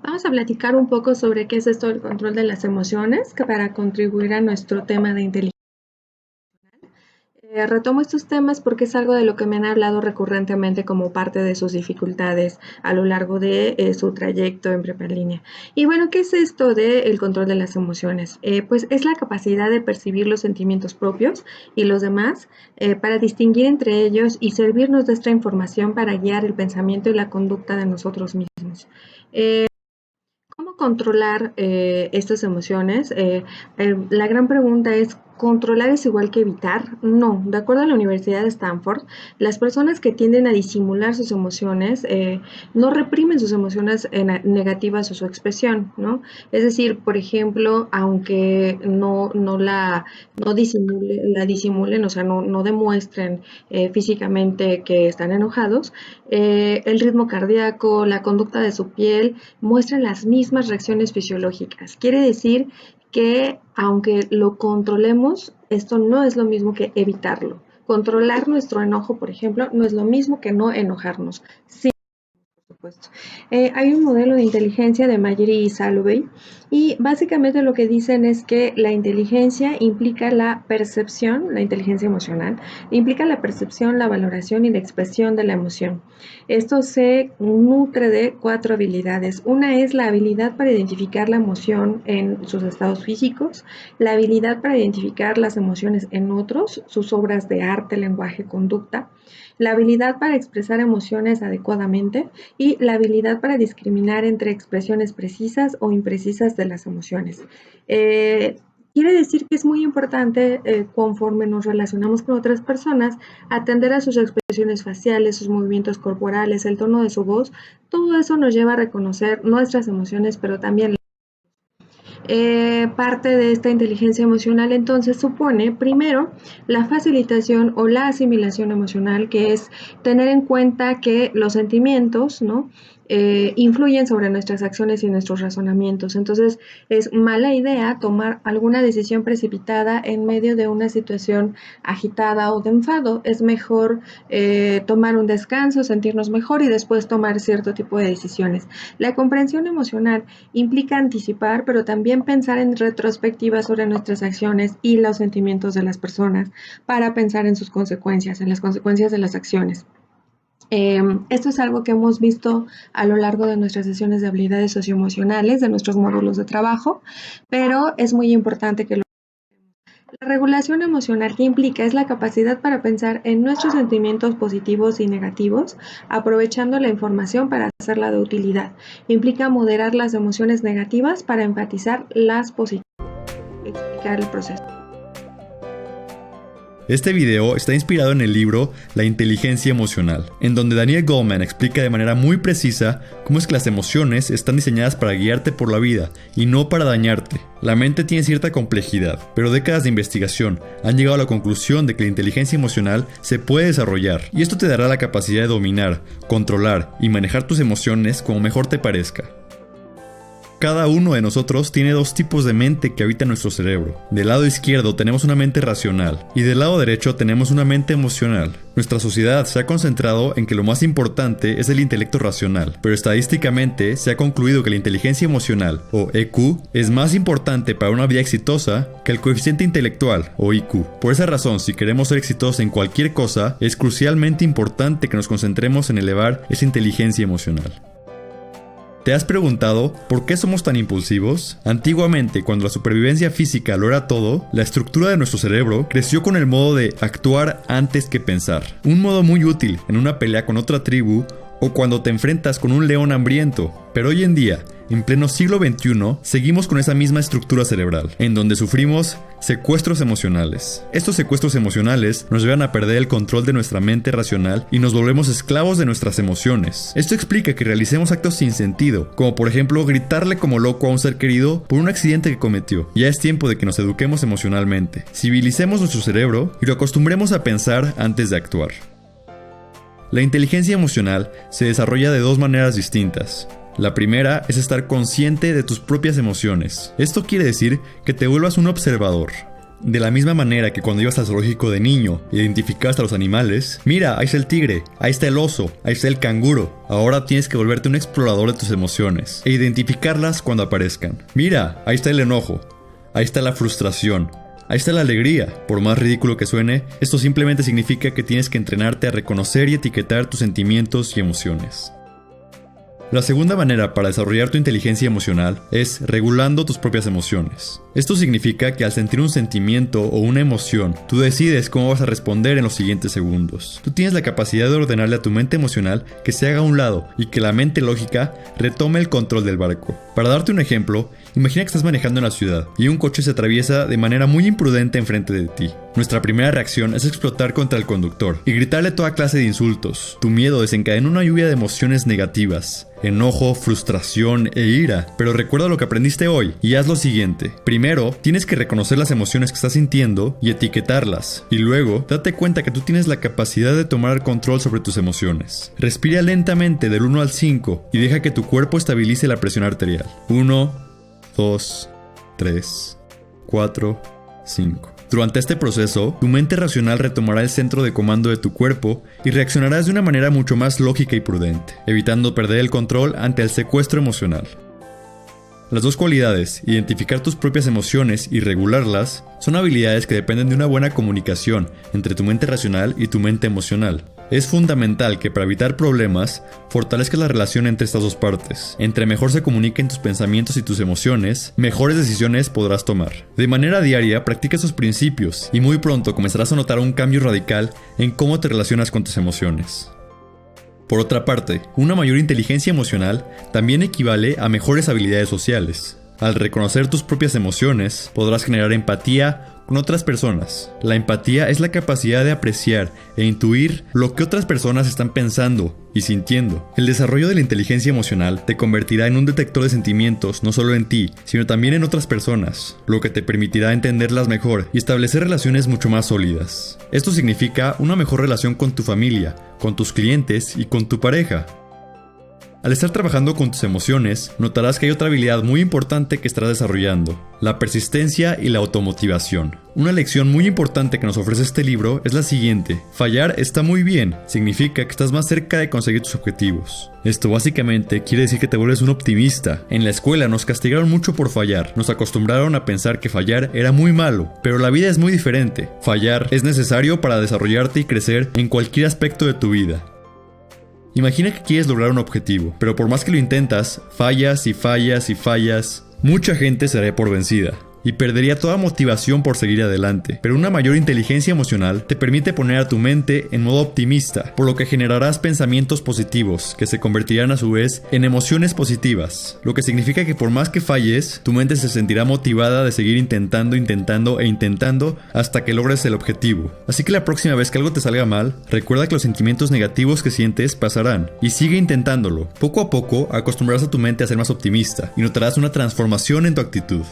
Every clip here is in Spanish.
Vamos a platicar un poco sobre qué es esto del control de las emociones, que para contribuir a nuestro tema de inteligencia. Retomo estos temas porque es algo de lo que me han hablado recurrentemente como parte de sus dificultades a lo largo de su trayecto en prepa en línea. Y bueno, ¿qué es esto del control de las emociones? Pues es la capacidad de percibir los sentimientos propios y los demás para distinguir entre ellos y servirnos de esta información para guiar el pensamiento y la conducta de nosotros mismos. ¿Cómo controlar estas emociones? La gran pregunta es, ¿controlar es igual que evitar? No, de acuerdo a la Universidad de Stanford, las personas que tienden a disimular sus emociones no reprimen sus emociones negativas o su expresión, ¿no? Es decir, por ejemplo, aunque la disimulen, o sea, no demuestren físicamente que están enojados, el ritmo cardíaco, la conducta de su piel, muestran las mismas reacciones fisiológicas. Quiere decir que aunque lo controlemos, esto no es lo mismo que evitarlo. Controlar nuestro enojo, por ejemplo, no es lo mismo que no enojarnos. Sí, supuesto. Hay un modelo de inteligencia de Mayer y Salovey y básicamente lo que dicen es que la inteligencia implica la percepción, la inteligencia emocional, implica la percepción, la valoración y la expresión de la emoción. Esto se nutre de 4 habilidades. Una es la habilidad para identificar la emoción en sus estados físicos, la habilidad para identificar las emociones en otros, sus obras de arte, lenguaje, conducta, la habilidad para expresar emociones adecuadamente y la habilidad para discriminar entre expresiones precisas o imprecisas de las emociones. Quiere decir que es muy importante, conforme nos relacionamos con otras personas, atender a sus expresiones faciales, sus movimientos corporales, el tono de su voz. Todo eso nos lleva a reconocer nuestras emociones, pero también parte de esta inteligencia emocional entonces supone primero la facilitación o la asimilación emocional, que es tener en cuenta que los sentimientos, ¿no? Influyen sobre nuestras acciones y nuestros razonamientos. Entonces es mala idea tomar alguna decisión precipitada en medio de una situación agitada o de enfado. Es mejor tomar un descanso, sentirnos mejor y después tomar cierto tipo de decisiones. La comprensión emocional implica anticipar, pero también pensar en retrospectiva sobre nuestras acciones y los sentimientos de las personas para pensar en sus consecuencias, en las consecuencias de las acciones. Esto es algo que hemos visto a lo largo de nuestras sesiones de habilidades socioemocionales, de nuestros módulos de trabajo, pero es muy importante que lo... La regulación emocional que implica es la capacidad para pensar en nuestros sentimientos positivos y negativos, aprovechando la información para hacerla de utilidad. Implica moderar las emociones negativas para enfatizar las positivas. Explicar el proceso. Este video está inspirado en el libro La inteligencia emocional, en donde Daniel Goleman explica de manera muy precisa cómo es que las emociones están diseñadas para guiarte por la vida y no para dañarte. La mente tiene cierta complejidad, pero décadas de investigación han llegado a la conclusión de que la inteligencia emocional se puede desarrollar, y esto te dará la capacidad de dominar, controlar y manejar tus emociones como mejor te parezca. Cada uno de nosotros tiene dos tipos de mente que habitan nuestro cerebro. Del lado izquierdo tenemos una mente racional y del lado derecho tenemos una mente emocional. Nuestra sociedad se ha concentrado en que lo más importante es el intelecto racional, pero estadísticamente se ha concluido que la inteligencia emocional, o EQ, es más importante para una vida exitosa que el coeficiente intelectual, o IQ. Por esa razón, si queremos ser exitosos en cualquier cosa, es crucialmente importante que nos concentremos en elevar esa inteligencia emocional. ¿Te has preguntado por qué somos tan impulsivos? Antiguamente, cuando la supervivencia física lo era todo, la estructura de nuestro cerebro creció con el modo de actuar antes que pensar. Un modo muy útil en una pelea con otra tribu o cuando te enfrentas con un león hambriento. Pero hoy en día, en pleno siglo XXI, seguimos con esa misma estructura cerebral, en donde sufrimos secuestros emocionales. Estos secuestros emocionales nos llevan a perder el control de nuestra mente racional y nos volvemos esclavos de nuestras emociones. Esto explica que realicemos actos sin sentido, como por ejemplo gritarle como loco a un ser querido por un accidente que cometió. Ya es tiempo de que nos eduquemos emocionalmente, civilicemos nuestro cerebro y lo acostumbremos a pensar antes de actuar. La inteligencia emocional se desarrolla de dos maneras distintas. La primera es estar consciente de tus propias emociones. Esto quiere decir que te vuelvas un observador. De la misma manera que cuando ibas al zoológico de niño, identificabas a los animales, mira, ahí está el tigre, ahí está el oso, ahí está el canguro. Ahora tienes que volverte un explorador de tus emociones e identificarlas cuando aparezcan. Mira, ahí está el enojo, ahí está la frustración, ahí está la alegría. Por más ridículo que suene, esto simplemente significa que tienes que entrenarte a reconocer y etiquetar tus sentimientos y emociones. La segunda manera para desarrollar tu inteligencia emocional es regulando tus propias emociones. Esto significa que al sentir un sentimiento o una emoción, tú decides cómo vas a responder en los siguientes segundos. Tú tienes la capacidad de ordenarle a tu mente emocional que se haga a un lado y que la mente lógica retome el control del barco. Para darte un ejemplo, imagina que estás manejando en la ciudad y un coche se atraviesa de manera muy imprudente enfrente de ti. Nuestra primera reacción es explotar contra el conductor y gritarle toda clase de insultos. Tu miedo desencadena una lluvia de emociones negativas: enojo, frustración e ira. Pero recuerda lo que aprendiste hoy y haz lo siguiente. Primero, tienes que reconocer las emociones que estás sintiendo y etiquetarlas. Y luego, date cuenta que tú tienes la capacidad de tomar control sobre tus emociones. Respira lentamente del 1 al 5 y deja que tu cuerpo estabilice la presión arterial. 1, 2, 3, 4, 5. Durante este proceso, tu mente racional retomará el centro de comando de tu cuerpo y reaccionarás de una manera mucho más lógica y prudente, evitando perder el control ante el secuestro emocional. Las dos cualidades, identificar tus propias emociones y regularlas, son habilidades que dependen de una buena comunicación entre tu mente racional y tu mente emocional. Es fundamental que para evitar problemas, fortalezcas la relación entre estas dos partes. Entre mejor se comuniquen tus pensamientos y tus emociones, mejores decisiones podrás tomar. De manera diaria, practica estos principios y muy pronto comenzarás a notar un cambio radical en cómo te relacionas con tus emociones. Por otra parte, una mayor inteligencia emocional también equivale a mejores habilidades sociales. Al reconocer tus propias emociones, podrás generar empatía con otras personas. La empatía es la capacidad de apreciar e intuir lo que otras personas están pensando y sintiendo. El desarrollo de la inteligencia emocional te convertirá en un detector de sentimientos no solo en ti, sino también en otras personas, lo que te permitirá entenderlas mejor y establecer relaciones mucho más sólidas. Esto significa una mejor relación con tu familia, con tus clientes y con tu pareja. Al estar trabajando con tus emociones, notarás que hay otra habilidad muy importante que estarás desarrollando: la persistencia y la automotivación. Una lección muy importante que nos ofrece este libro es la siguiente: fallar está muy bien, significa que estás más cerca de conseguir tus objetivos. Esto básicamente quiere decir que te vuelves un optimista. En la escuela nos castigaron mucho por fallar, nos acostumbraron a pensar que fallar era muy malo, pero la vida es muy diferente. Fallar es necesario para desarrollarte y crecer en cualquier aspecto de tu vida. Imagina que quieres lograr un objetivo, pero por más que lo intentas, fallas y fallas y fallas. Mucha gente se daría por vencida y perdería toda motivación por seguir adelante. Pero una mayor inteligencia emocional te permite poner a tu mente en modo optimista, por lo que generarás pensamientos positivos que se convertirán a su vez en emociones positivas, lo que significa que por más que falles, tu mente se sentirá motivada de seguir intentando hasta que logres el objetivo. Así que la próxima vez que algo te salga mal, recuerda que los sentimientos negativos que sientes pasarán y sigue intentándolo. Poco a poco acostumbrarás a tu mente a ser más optimista y notarás una transformación en tu actitud.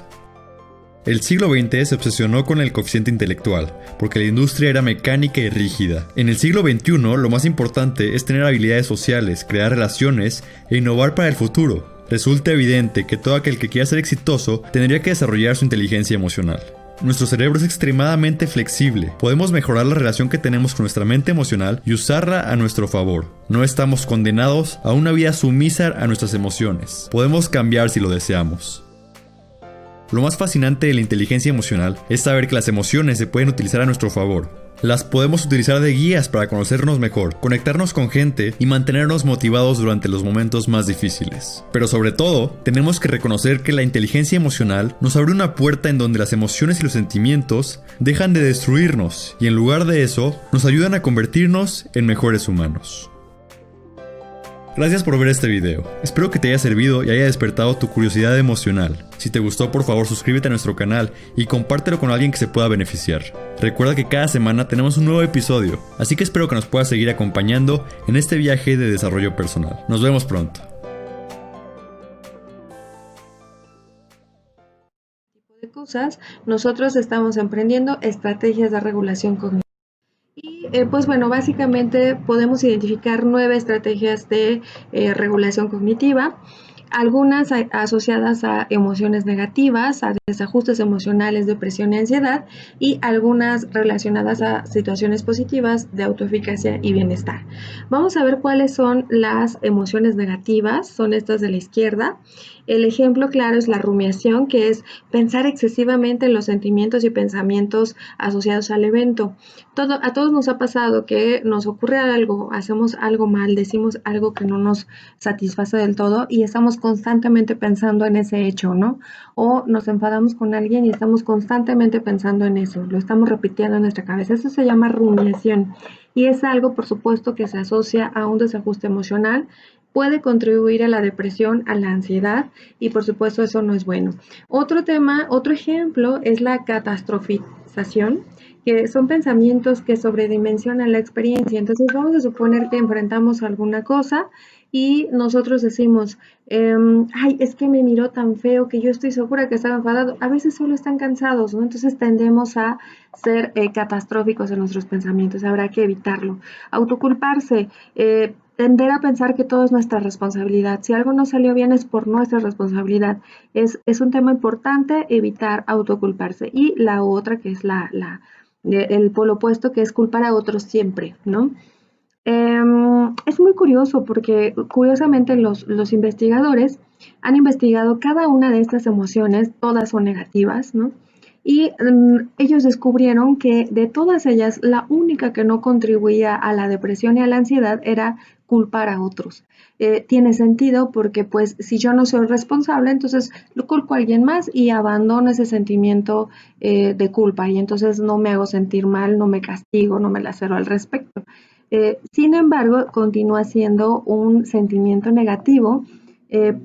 El siglo XX se obsesionó con el coeficiente intelectual, porque la industria era mecánica y rígida. En el siglo XXI, lo más importante es tener habilidades sociales, crear relaciones e innovar para el futuro. Resulta evidente que todo aquel que quiera ser exitoso tendría que desarrollar su inteligencia emocional. Nuestro cerebro es extremadamente flexible. Podemos mejorar la relación que tenemos con nuestra mente emocional y usarla a nuestro favor. No estamos condenados a una vida sumisa a nuestras emociones. Podemos cambiar si lo deseamos. Lo más fascinante de la inteligencia emocional es saber que las emociones se pueden utilizar a nuestro favor. Las podemos utilizar de guías para conocernos mejor, conectarnos con gente y mantenernos motivados durante los momentos más difíciles. Pero sobre todo, tenemos que reconocer que la inteligencia emocional nos abre una puerta en donde las emociones y los sentimientos dejan de destruirnos y en lugar de eso, nos ayudan a convertirnos en mejores humanos. Gracias por ver este video. Espero que te haya servido y haya despertado tu curiosidad emocional. Si te gustó, por favor suscríbete a nuestro canal y compártelo con alguien que se pueda beneficiar. Recuerda que cada semana tenemos un nuevo episodio, así que espero que nos puedas seguir acompañando en este viaje de desarrollo personal. Nos vemos pronto. Nosotros estamos emprendiendo estrategias de regulación cognitiva. Y pues bueno, básicamente podemos identificar 9 estrategias de regulación cognitiva. algunas asociadas a emociones negativas, a desajustes emocionales, depresión y ansiedad, y algunas relacionadas a situaciones positivas de autoeficacia y bienestar. Vamos a ver cuáles son las emociones negativas, son estas de la izquierda. El ejemplo claro es la rumiación, que es pensar excesivamente en los sentimientos y pensamientos asociados al evento. A todos nos ha pasado que nos ocurre algo, hacemos algo mal, decimos algo que no nos satisface del todo y estamos constantemente pensando en ese hecho, ¿no? O nos enfadamos con alguien y estamos constantemente pensando en eso, lo estamos repitiendo en nuestra cabeza. Eso se llama rumiación y es algo, por supuesto, que se asocia a un desajuste emocional, puede contribuir a la depresión, a la ansiedad y por supuesto eso no es bueno. Otro tema, otro ejemplo es la catastrofización, que son pensamientos que sobredimensionan la experiencia. Entonces vamos a suponer que enfrentamos alguna cosa y nosotros decimos, ay, es que me miró tan feo que yo estoy segura que estaba enfadado. A veces solo están cansados, ¿no? Entonces tendemos a ser catastróficos en nuestros pensamientos. Habrá que evitarlo. Autoculparse. Tender a pensar que todo es nuestra responsabilidad. Si algo no salió bien es por nuestra responsabilidad. Es un tema importante evitar autoculparse. Y la otra, que es el polo opuesto, que es culpar a otros siempre, ¿no? Es muy curioso porque curiosamente los investigadores han investigado cada una de estas emociones, todas son negativas, ¿no? Y ellos descubrieron que de todas ellas, la única que no contribuía a la depresión y a la ansiedad era culpar a otros. Tiene sentido porque pues si yo no soy responsable, entonces lo culpo a alguien más y abandono ese sentimiento de culpa y entonces no me hago sentir mal, no me castigo, no me lacero al respecto. Sin embargo, continúa siendo un sentimiento negativo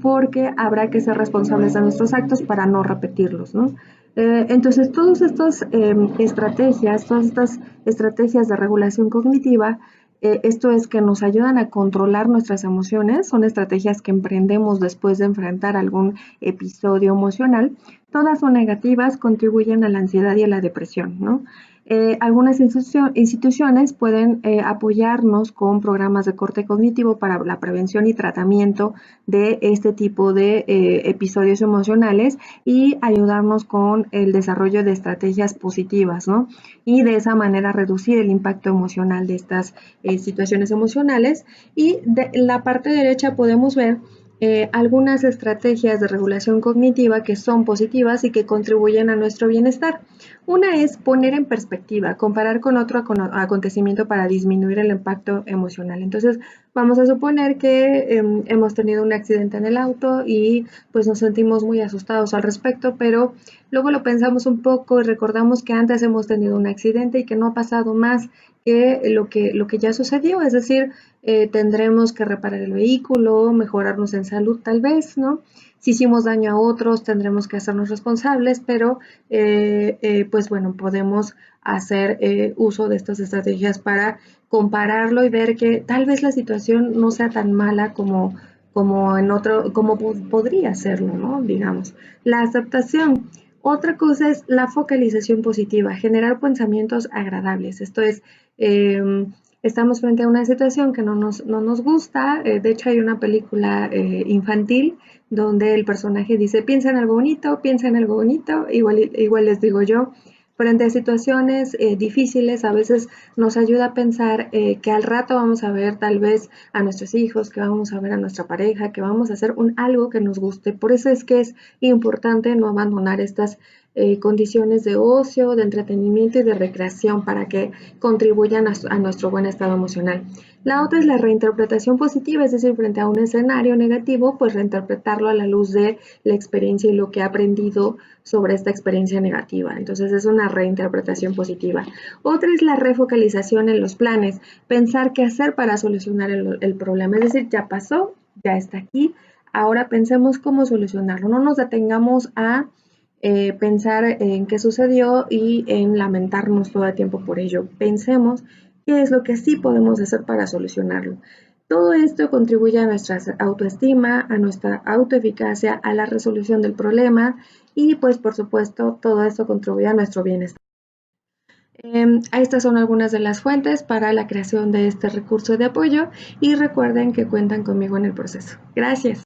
porque habrá que ser responsables de nuestros actos para no repetirlos, ¿no? Entonces, todas estas estrategias, todas estas estrategias de regulación cognitiva, esto es que nos ayudan a controlar nuestras emociones, son estrategias que emprendemos después de enfrentar algún episodio emocional, todas son negativas, contribuyen a la ansiedad y a la depresión, ¿no? Algunas instituciones pueden apoyarnos con programas de corte cognitivo para la prevención y tratamiento de este tipo de episodios emocionales y ayudarnos con el desarrollo de estrategias positivas, ¿no? Y de esa manera reducir el impacto emocional de estas situaciones emocionales. Y de la parte derecha podemos ver algunas estrategias de regulación cognitiva que son positivas y que contribuyen a nuestro bienestar. Una es poner en perspectiva, comparar con otro acontecimiento para disminuir el impacto emocional. Entonces, vamos a suponer que hemos tenido un accidente en el auto y pues nos sentimos muy asustados al respecto, pero luego lo pensamos un poco y recordamos que antes hemos tenido un accidente y que no ha pasado más que lo que ya sucedió, es decir, tendremos que reparar el vehículo, mejorarnos en salud tal vez, ¿no? Si hicimos daño a otros, tendremos que hacernos responsables, pero pues bueno, podemos hacer uso de estas estrategias para compararlo y ver que tal vez la situación no sea tan mala como en otro, como podría serlo, ¿no? Digamos. La aceptación. Otra cosa es la focalización positiva, generar pensamientos agradables. Esto es, estamos frente a una situación que no nos gusta. De hecho, hay una película infantil donde el personaje dice, piensa en algo bonito, igual les digo yo, frente a situaciones difíciles, a veces nos ayuda a pensar que al rato vamos a ver tal vez a nuestros hijos, que vamos a ver a nuestra pareja, que vamos a hacer algo que nos guste. Por eso es que es importante no abandonar estas condiciones de ocio, de entretenimiento y de recreación para que contribuyan a nuestro buen estado emocional. La otra es la reinterpretación positiva, es decir, frente a un escenario negativo, pues reinterpretarlo a la luz de la experiencia y lo que he aprendido sobre esta experiencia negativa. Entonces es una reinterpretación positiva. Otra es la refocalización en los planes, pensar qué hacer para solucionar el problema, es decir, ya pasó, ya está aquí, ahora pensemos cómo solucionarlo, no nos detengamos a pensar en qué sucedió y en lamentarnos todo el tiempo por ello. Pensemos qué es lo que sí podemos hacer para solucionarlo. Todo esto contribuye a nuestra autoestima, a nuestra autoeficacia, a la resolución del problema y pues por supuesto todo esto contribuye a nuestro bienestar. Estas son algunas de las fuentes para la creación de este recurso de apoyo y recuerden que cuentan conmigo en el proceso. Gracias.